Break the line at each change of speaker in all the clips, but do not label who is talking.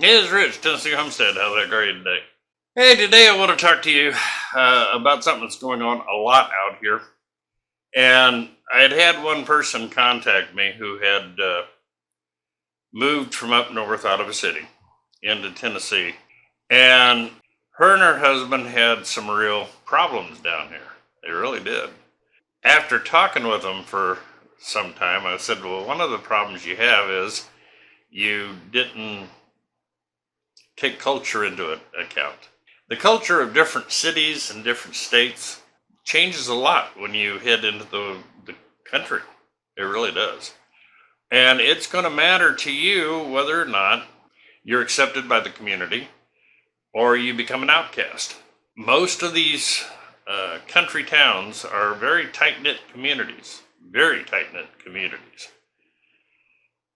Hey, it's Rich, Tennessee Homestead. How's that going today? Hey, today I want to talk to you about something that's going on a lot out here. And I had one person contact me who had moved from up north out of a city into Tennessee. And her and her husband had some real problems down here. They really did. After talking with them for some time, I said, well, one of the problems you have is you didn't take culture into account. The culture of different cities and different states changes a lot when you head into the country. It really does. And it's going to matter to you whether or not you're accepted by the community or you become an outcast. Most of these country towns are very tight-knit communities, very tight-knit communities.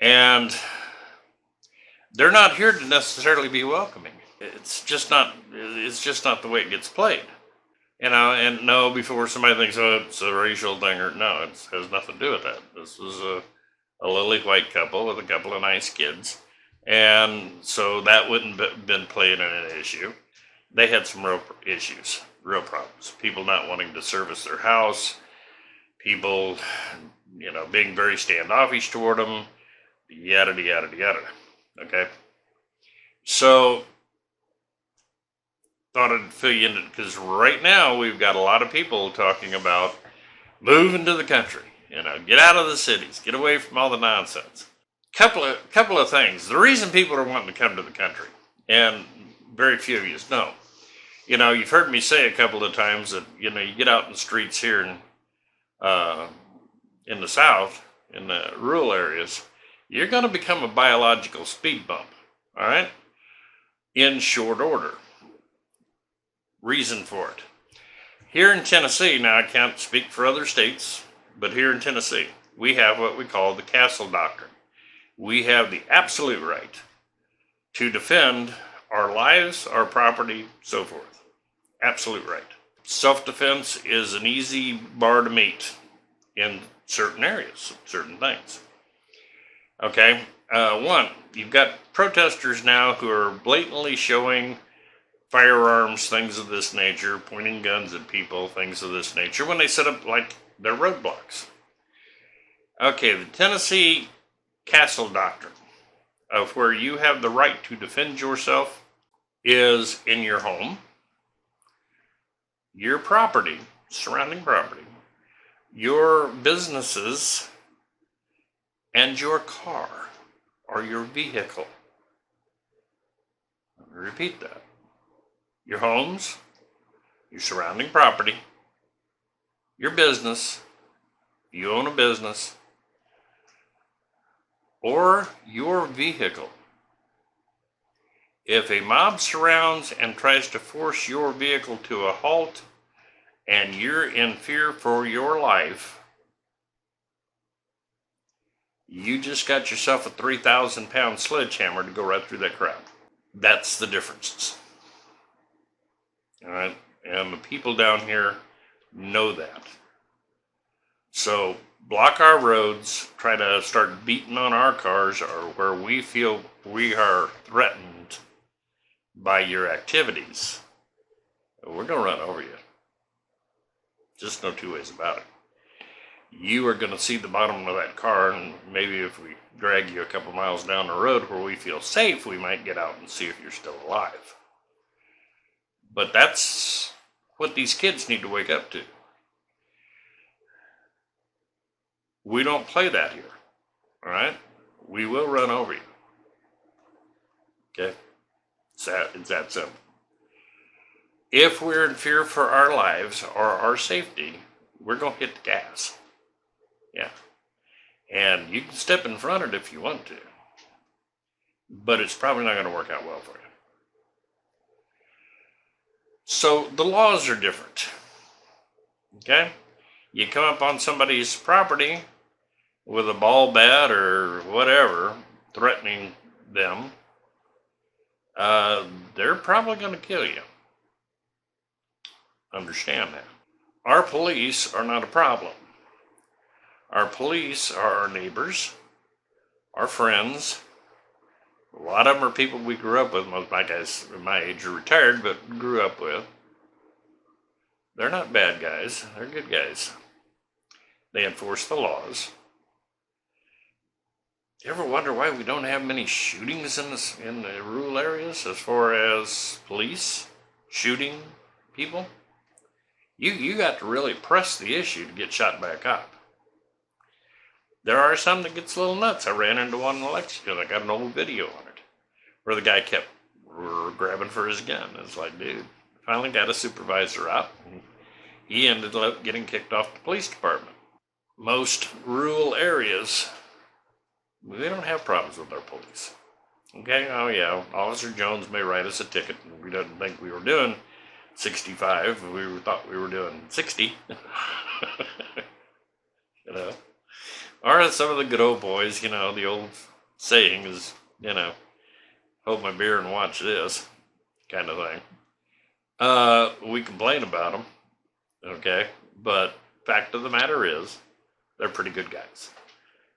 And they're not here to necessarily be welcoming. It's just not the way it gets played. And no, before somebody thinks, oh, it's a racial thing, or no, it has nothing to do with that. This was a lily white couple with a couple of nice kids. And so that wouldn't have been playing an issue. They had some real issues, real problems. People not wanting to service their house, people, being very standoffish toward them, yada, yada, yada. Okay? So, thought I'd fill you in, because right now we've got a lot of people talking about moving to the country. Get out of the cities, get away from all the nonsense. Couple of things. The reason people are wanting to come to the country, and very few of you know. You've heard me say a couple of times that you get out in the streets here in the South, in the rural areas, you're going to become a biological speed bump. All right, in short order. Reason for it. Here in Tennessee, now I can't speak for other states, but here in Tennessee, we have what we call the Castle Doctrine. We have the absolute right to defend our lives, our property, so forth. Absolute right. Self-defense is an easy bar to meet in certain areas, certain things. Okay, one, you've got protesters now who are blatantly showing firearms, things of this nature, pointing guns at people, things of this nature, when they set up like their roadblocks. Okay, the Tennessee Castle Doctrine of where you have the right to defend yourself is in your home, your property, surrounding property, your businesses, and your car or your vehicle. Let me repeat that. Your homes, your surrounding property, your business, if you own a business, or your vehicle. If a mob surrounds and tries to force your vehicle to a halt and you're in fear for your life, you just got yourself a 3,000-pound sledgehammer to go right through that crowd. That's the differences. All right, and the people down here know that. So block our roads, try to start beating on our cars, or where we feel we are threatened by your activities, we're going to run over you. Just no two ways about it. You are going to see the bottom of that car, and maybe if we drag you a couple miles down the road where we feel safe, we might get out and see if you're still alive. But that's what these kids need to wake up to. We don't play that here, all right? We will run over you, okay? It's that simple. If we're in fear for our lives or our safety, we're going to hit the gas. Yeah. And you can step in front of it if you want to, but it's probably not going to work out well for you. So the laws are different, okay? You come up on somebody's property with a ball bat or whatever, threatening them, they're probably going to kill you. Understand that. Our police are not a problem. Our police are our neighbors, our friends, A lot of them are people we grew up with. Most of my guys my age are retired, but grew up with. They're not bad guys. They're good guys. They enforce the laws. You ever wonder why we don't have many shootings in the rural areas as far as police shooting people? You got to really press the issue to get shot by a cop. There are some that gets a little nuts. I ran into one in Lexington. I got an old video on it where the guy kept grabbing for his gun. It's like, dude, finally got a supervisor out, and he ended up getting kicked off the police department. Most rural areas, we don't have problems with our police. Okay, oh yeah, Officer Jones may write us a ticket, and we didn't think we were doing 65. We thought we were doing 60. You know, or some of the good old boys. You know, the old saying is, you know, hold my beer and watch this kind of thing. We complain about them, okay, but fact of the matter is, they're pretty good guys,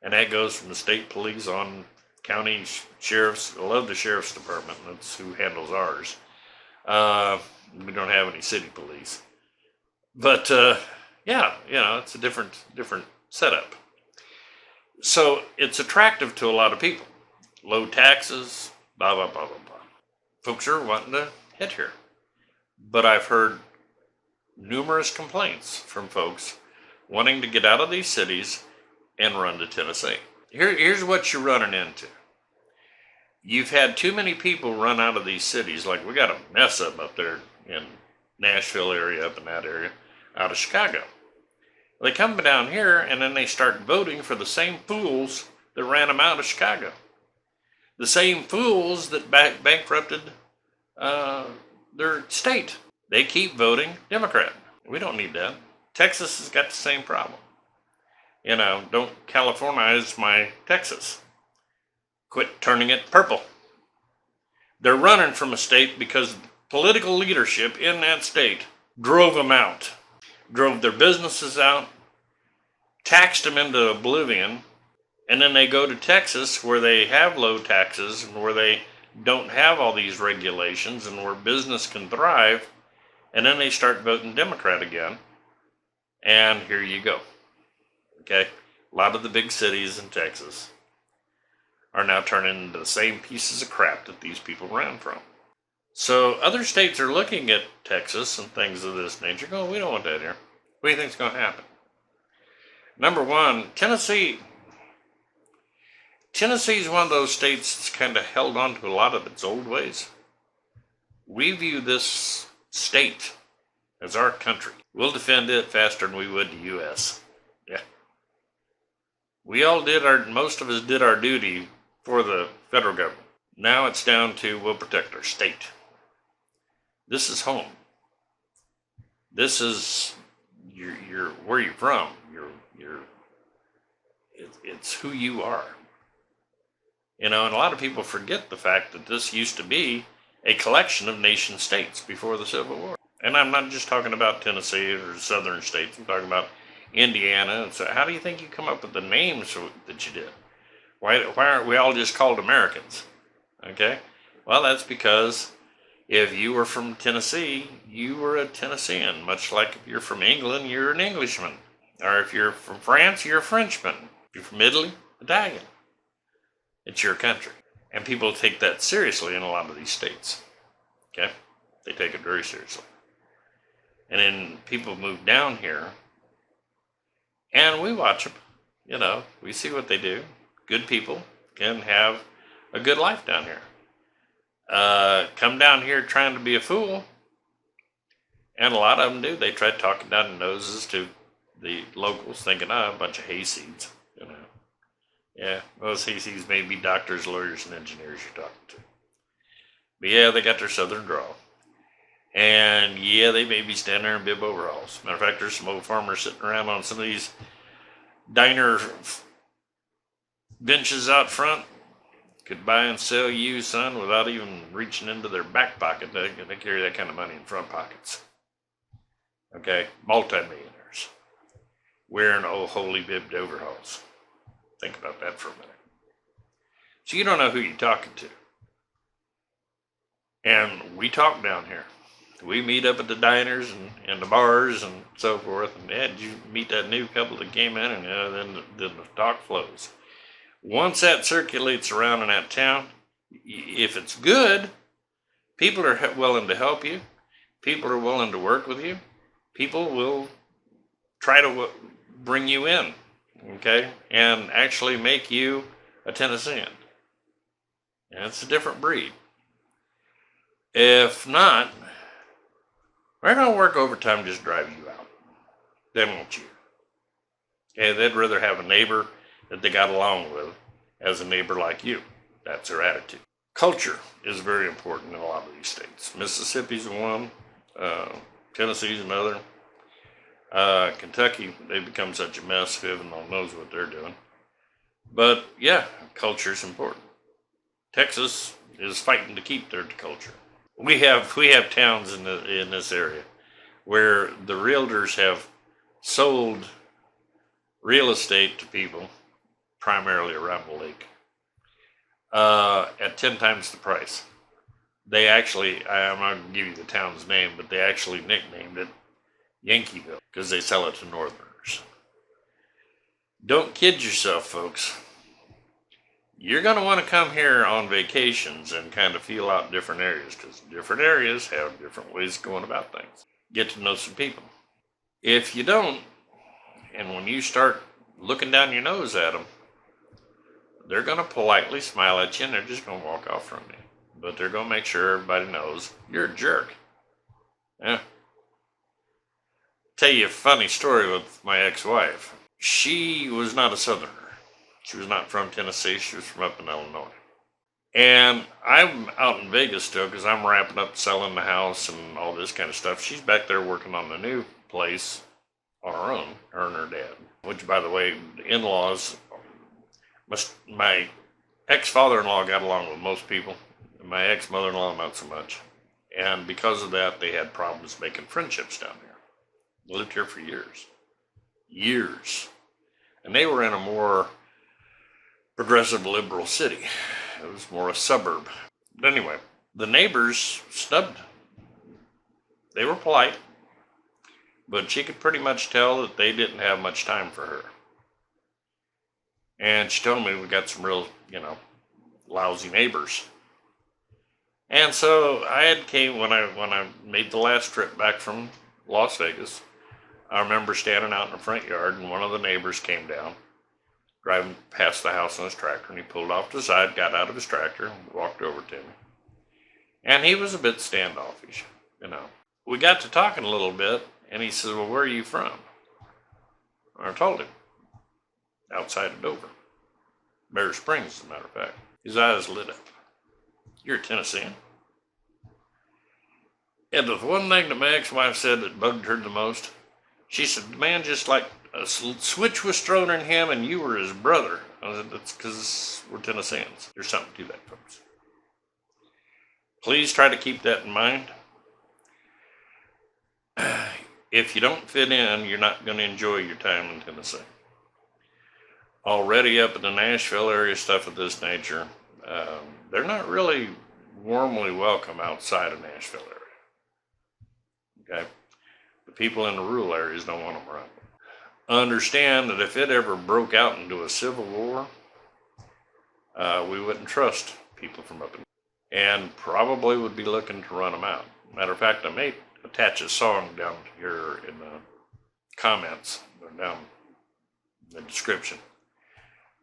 and that goes from the state police on county sheriffs. I love the sheriff's department. That's who handles ours. We don't have any city police, but yeah, you know, it's a different setup. So it's attractive to a lot of people. Low taxes, blah blah blah blah blah. Folks are wanting to hit here, but I've heard numerous complaints from folks wanting to get out of these cities and run to Tennessee. Here's what you're running into. You've had too many people run out of these cities. Like, we got a mess up there in Nashville area, up in that area, out of Chicago. They come down here, and then they start voting for the same fools that ran them out of Chicago. The same fools that bankrupted their state. They keep voting Democrat. We don't need that. Texas has got the same problem. You know, don't Californize my Texas. Quit turning it purple. They're running from a state because political leadership in that state drove them out, drove their businesses out, taxed them into oblivion, and then they go to Texas where they have low taxes and where they don't have all these regulations and where business can thrive, and then they start voting Democrat again, and here you go. Okay? A lot of the big cities in Texas are now turning into the same pieces of crap that these people ran from. So other states are looking at Texas and things of this nature going, we don't want that here. What do you think's going to happen? Number one, Tennessee is one of those states that's kind of held on to a lot of its old ways. We view this state as our country. We'll defend it faster than we would the U.S. Yeah. Most of us did our duty for the federal government. Now it's down to, we'll protect our state. This is home. This is your where you're from. It's who you are. You know, and a lot of people forget the fact that this used to be a collection of nation states before the Civil War. And I'm not just talking about Tennessee or southern states. I'm talking about Indiana. So how do you think you come up with the names that you did? Why aren't we all just called Americans? Okay? Well, that's because if you were from Tennessee, you were a Tennessean. Much like if you're from England, you're an Englishman. Or if you're from France, you're a Frenchman. If you're from Italy, Italian. It's your country. And people take that seriously in a lot of these states. Okay? They take it very seriously. And then people move down here, and we watch them. You know, we see what they do. Good people can have a good life down here. Come down here trying to be a fool, and a lot of them do. They try talking down their noses to the locals, thinking, a bunch of hayseeds, you know. Yeah, those hayseeds may be doctors, lawyers, and engineers you're talking to. But yeah, they got their southern drawl. And yeah, they may be standing there in bib overalls. Matter of fact, there's some old farmers sitting around on some of these diner benches out front. Could buy and sell you, son, without even reaching into their back pocket. They carry that kind of money in front pockets. Okay, multimillionaires wearing old holy bibbed overalls. Think about that for a minute. So you don't know who you're talking to. And we talk down here. We meet up at the diners and the bars and so forth. And did you meet that new couple that came in? And then the talk flows. Once that circulates around in that town, if it's good, people are willing to help you. People are willing to work with you. People will try to bring you in, okay, and actually make you a Tennessean. And it's a different breed. If not, they're going to work overtime just drive you out. They won't you. Okay, they'd rather have a neighbor that they got along with as a neighbor like you. That's their attitude. Culture is very important in a lot of these states. Mississippi's one, Tennessee's another. Kentucky, they've become such a mess, heaven knows what they're doing. But yeah, culture's important. Texas is fighting to keep their culture. We have towns in this area where the realtors have sold real estate to people, primarily around the lake, at 10 times the price. They actually, I'm not going to give you the town's name, but they actually nicknamed it Yankeeville because they sell it to Northerners. Don't kid yourself, folks. You're going to want to come here on vacations and kind of feel out different areas because different areas have different ways of going about things. Get to know some people. If you don't, and when you start looking down your nose at them, they're going to politely smile at you and they're just going to walk off from you. But they're going to make sure everybody knows you're a jerk. Yeah. Tell you a funny story with my ex-wife. She was not a Southerner. She was not from Tennessee. She was from up in Illinois. And I'm out in Vegas still because I'm wrapping up selling the house and all this kind of stuff. She's back there working on the new place on her own, her and her dad. Which, by the way, the in-laws, my ex-father-in-law got along with most people. My ex-mother-in-law, not so much. And because of that, they had problems making friendships down there. They lived here for years. Years. And they were in a more progressive liberal city. It was more a suburb. But anyway, the neighbors snubbed. They were polite, but she could pretty much tell that they didn't have much time for her. And she told me we got some real, lousy neighbors. And so I had came when I made the last trip back from Las Vegas. I remember standing out in the front yard, and one of the neighbors came down, driving past the house on his tractor, and he pulled off to the side, got out of his tractor, and walked over to me. And he was a bit standoffish, We got to talking a little bit, and he says, "Well, where are you from?" And I told him, outside of Dover. Bear Springs, as a matter of fact. His eyes lit up. "You're a Tennessean?" And the one thing that my ex-wife said that bugged her the most, she said, "The man just like a switch was thrown in him and you were his brother." I said, "That's because we're Tennesseans." There's something to that, folks. Please try to keep that in mind. If you don't fit in, you're not going to enjoy your time in Tennessee. Already up in the Nashville area, stuff of this nature, they're not really warmly welcome outside of Nashville area. Okay? The people in the rural areas don't want them around. Understand that if it ever broke out into a civil war, we wouldn't trust people from up in, and probably would be looking to run them out. Matter of fact, I may attach a song down here in the comments, or down in the description,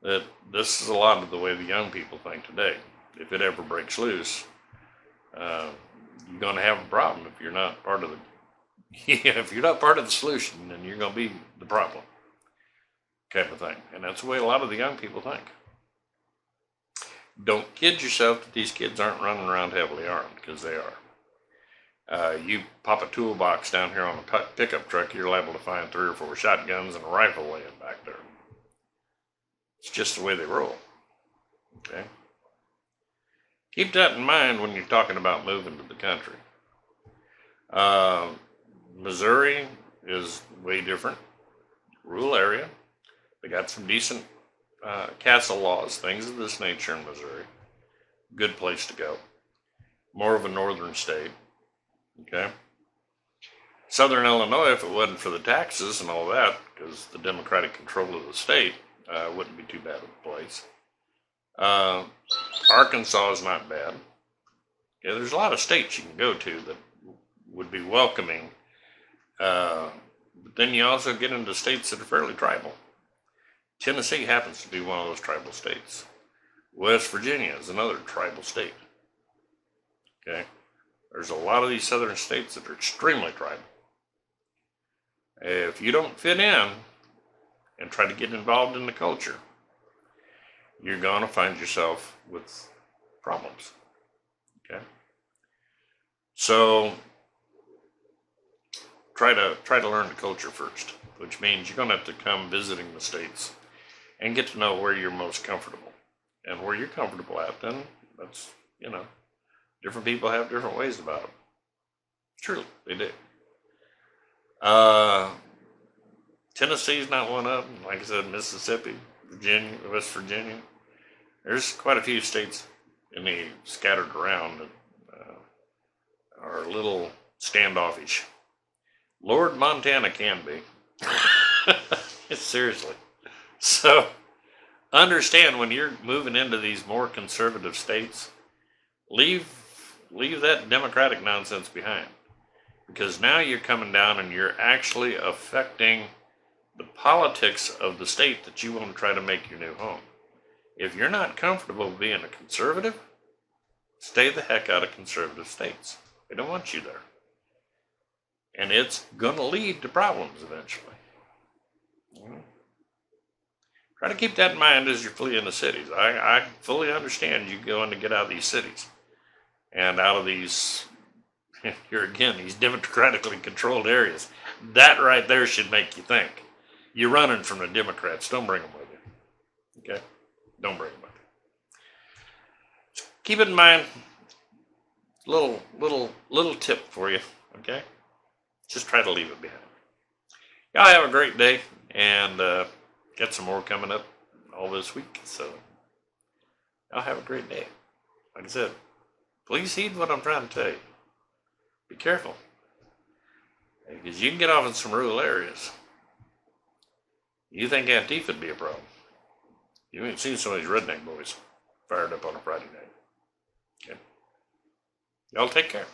that this is a lot of the way the young people think today. If it ever breaks loose, you're going to have a problem if you're not part of the if you're not part of the solution, then you're going to be the problem, kind of thing. And that's the way a lot of the young people think. Don't kid yourself that these kids aren't running around heavily armed, because they are. You pop a toolbox down here on a pickup truck, you're liable to find 3 or 4 shotguns and a rifle laying back there. It's just the way they roll. Okay? Keep that in mind when you're talking about moving to the country. Missouri is way different. Rural area. They got some decent castle laws, things of this nature in Missouri. Good place to go. more of a northern state. Okay. Southern Illinois, if it wasn't for the taxes and all that, because the Democratic control of the state, wouldn't be too bad of a place. Arkansas is not bad. Okay, there's a lot of states you can go to that would be welcoming. But then you also get into states that are fairly tribal. Tennessee happens to be one of those tribal states. West Virginia is another tribal state. Okay, there's a lot of these southern states that are extremely tribal. If you don't fit in and try to get involved in the culture, you're going to find yourself with problems. Okay, so try to learn the culture first, which means you're going to have to come visiting the states and get to know where you're most comfortable. And where you're comfortable at, then that's, different people have different ways about them. Truly, they do. Tennessee's not one of them. Like I said, Mississippi, Virginia, West Virginia. There's quite a few states scattered around that are a little standoffish. Lord, Montana can be. Seriously. So, understand when you're moving into these more conservative states, leave that Democratic nonsense behind. Because now you're coming down and you're actually affecting the politics of the state that you want to try to make your new home. If you're not comfortable being a conservative, stay the heck out of conservative states. They don't want you there. And it's going to lead to problems eventually. Try to keep that in mind as you're fleeing the cities. I fully understand you going to get out of these cities and out of these, these democratically controlled areas. That right there should make you think. You're running from the Democrats. Don't bring them with you. Okay? Don't bring them with you. Keep it in mind. Little tip for you. Okay? Just try to leave it behind. Y'all have a great day, and got some more coming up all this week. So y'all have a great day. Like I said, please heed what I'm trying to tell you. Be careful. Because you can get off in some rural areas. You think Antifa would be a problem. You ain't seen some of these redneck boys fired up on a Friday night. Okay. Y'all take care.